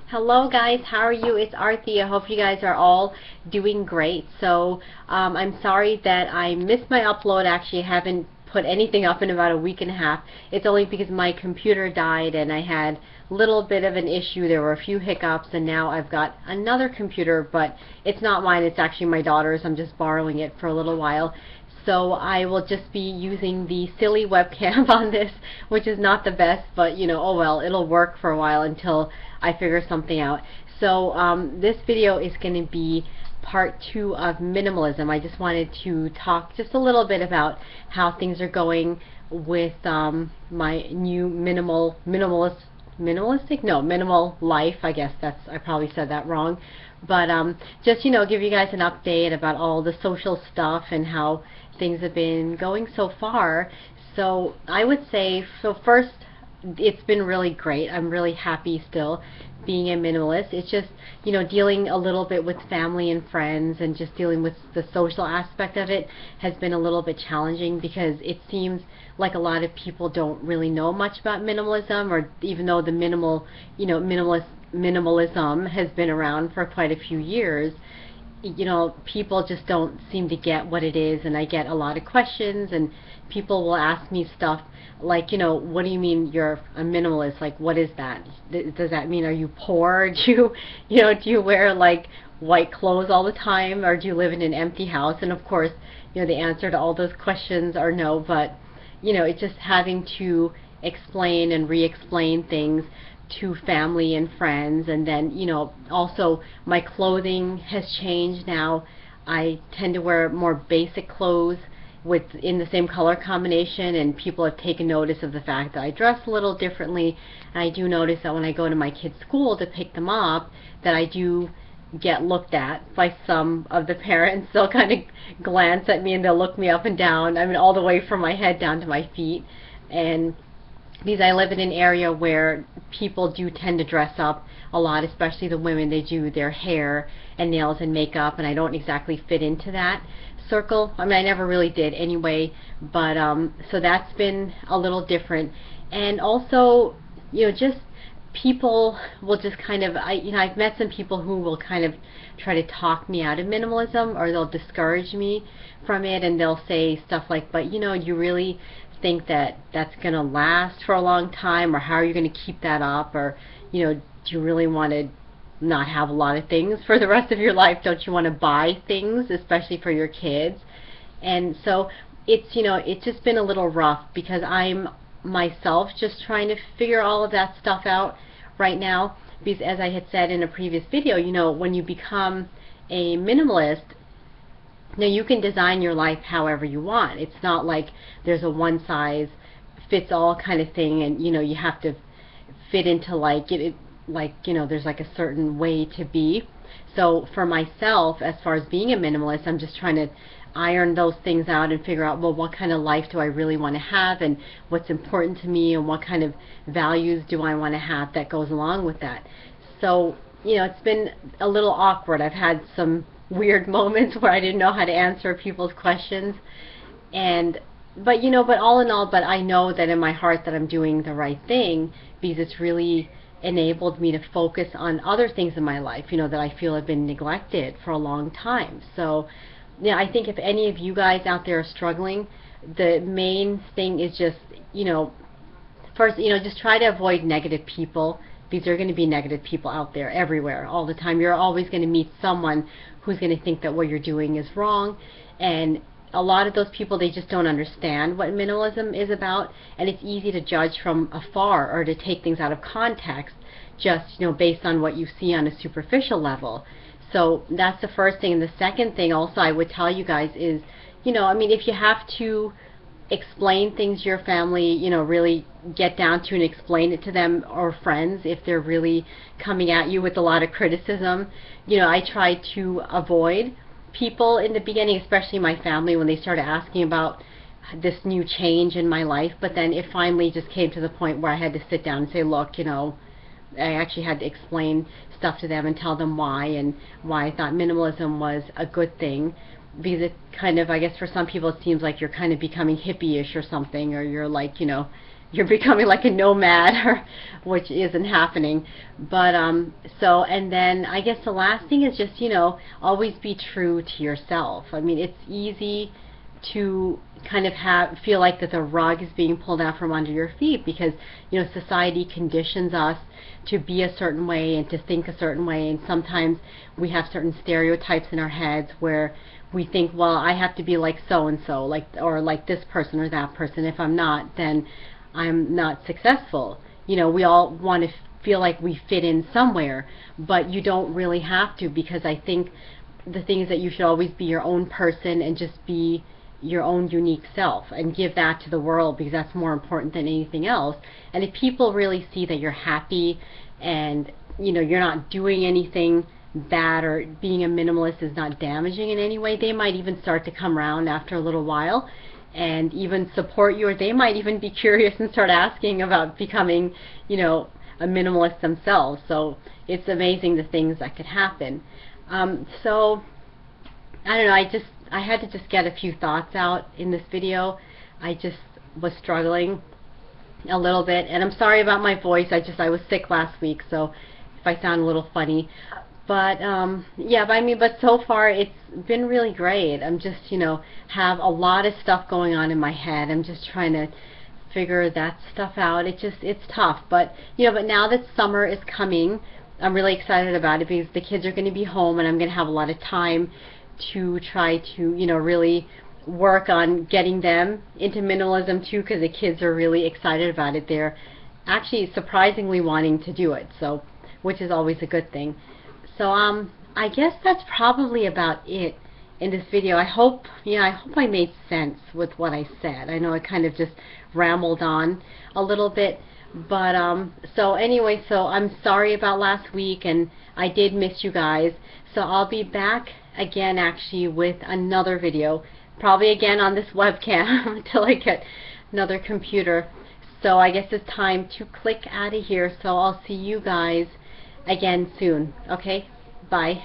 Hello guys, how are you? It's Arthi. I hope you guys are all doing great. I'm sorry that I missed my upload. Actually, I haven't put anything up in about a week and a half. It's only because my computer died and I had a little bit of an issue. There were a few hiccups and now I've got another computer, but it's not mine. It's actually my daughter's. I'm just borrowing it for a little while. So I will just be using the silly webcam on this, which is not the best, but oh well, it'll work for a while until I figure something out. This video is going to be part 2 of minimalism. I just wanted to talk just a little bit about how things are going with my new minimal life. I guess I probably said that wrong, but just give you guys an update about all the social stuff and how things have been going so far. So I would say, first, it's been really great. I'm really happy still being a minimalist. It's just dealing a little bit with family and friends and just dealing with the social aspect of it has been a little bit challenging, because it seems like a lot of people don't really know much about minimalism, or even though the minimalism has been around for quite a few years, people just don't seem to get what it is. And I get a lot of questions, and people will ask me stuff like, what do you mean you're a minimalist? Like, what is that? Does that mean, are you poor? Do you wear like white clothes all the time, or do you live in an empty house? And of course, the answer to all those questions are no, but it's just having to explain and re-explain things to family and friends. And then also my clothing has changed now. I tend to wear more basic clothes in the same color combination, and people have taken notice of the fact that I dress a little differently. And I do notice that when I go to my kids' school to pick them up, that I do get looked at by some of the parents. They'll kind of glance at me and they'll look me up and down, I mean all the way from my head down to my feet. And because I live in an area where people do tend to dress up a lot, especially the women. They do their hair and nails and makeup, and I don't exactly fit into that circle. I mean, I never really did anyway, but so that's been a little different. And also, just people will just kind of, I've met some people who will kind of try to talk me out of minimalism, or they'll discourage me from it, and they'll say stuff like, but you really think that that's going to last for a long time, or how are you going to keep that up, or do you really want to not have a lot of things for the rest of your life? Don't you want to buy things, especially for your kids? And so it's just been a little rough, because I'm myself just trying to figure all of that stuff out right now. Because as I had said in a previous video, when you become a minimalist, now you can design your life however you want. It's not like there's a one size fits all kind of thing, and you have to fit into there's like a certain way to be. So for myself, as far as being a minimalist, I'm just trying to iron those things out and figure out, well, what kind of life do I really want to have, and what's important to me, and what kind of values do I want to have that goes along with that. So it's been a little awkward. I've had some weird moments where I didn't know how to answer people's questions, but all in all, but I know that in my heart that I'm doing the right thing, because it's really enabled me to focus on other things in my life, that I feel have been neglected for a long time. So I think if any of you guys out there are struggling, the main thing is just first, just try to avoid negative people, because there are going to be negative people out there everywhere all the time. You're always going to meet someone who's going to think that what you're doing is wrong, and a lot of those people, they just don't understand what minimalism is about, and it's easy to judge from afar, or to take things out of context just based on what you see on a superficial level. So that's the first thing. And the second thing also I would tell you guys is, if you have to explain things to your family, really get down to and explain it to them, or friends, if they're really coming at you with a lot of criticism. I try to avoid people in the beginning, especially my family, when they started asking about this new change in my life. But then it finally just came to the point where I had to sit down and say, look, I actually had to explain stuff to them and tell them why, and why I thought minimalism was a good thing. Because it kind of, I guess for some people it seems like you're kind of becoming hippie-ish or something, or you're like, you're becoming like a nomad, which isn't happening. But so, and then I guess the last thing is just, always be true to yourself. I mean, it's easy to kind of feel like that the rug is being pulled out from under your feet, because society conditions us to be a certain way and to think a certain way, and sometimes we have certain stereotypes in our heads where we think, well, I have to be like so and so, or like this person or that person. If I'm not, then I'm not successful. We all want to feel like we fit in somewhere, but you don't really have to, because I think the thing is that you should always be your own person and just be your own unique self and give that to the world, because that's more important than anything else. And if people really see that you're happy and you're not doing anything bad, or being a minimalist is not damaging in any way, they might even start to come around after a little while and even support you, or they might even be curious and start asking about becoming a minimalist themselves. So it's amazing the things that could happen. So I don't know, I had to just get a few thoughts out in this video. I just was struggling a little bit, and I'm sorry about my voice. I was sick last week, so if I sound a little funny. But yeah, but so far it's been really great. I'm just, have a lot of stuff going on in my head. I'm just trying to figure that stuff out. It's tough, but but now that summer is coming, I'm really excited about it, because the kids are going to be home and I'm going to have a lot of time to try to really work on getting them into minimalism too, because the kids are really excited about it. They're actually surprisingly wanting to do it, so which is always a good thing. So I guess that's probably about it in this video. I hope I made sense with what I said. I know I kind of just rambled on a little bit, but so anyway, so I'm sorry about last week, and I did miss you guys. So I'll be back again actually with another video, probably again on this webcam until I get another computer. So I guess it's time to click out of here. So I'll see you guys again soon. Okay, bye.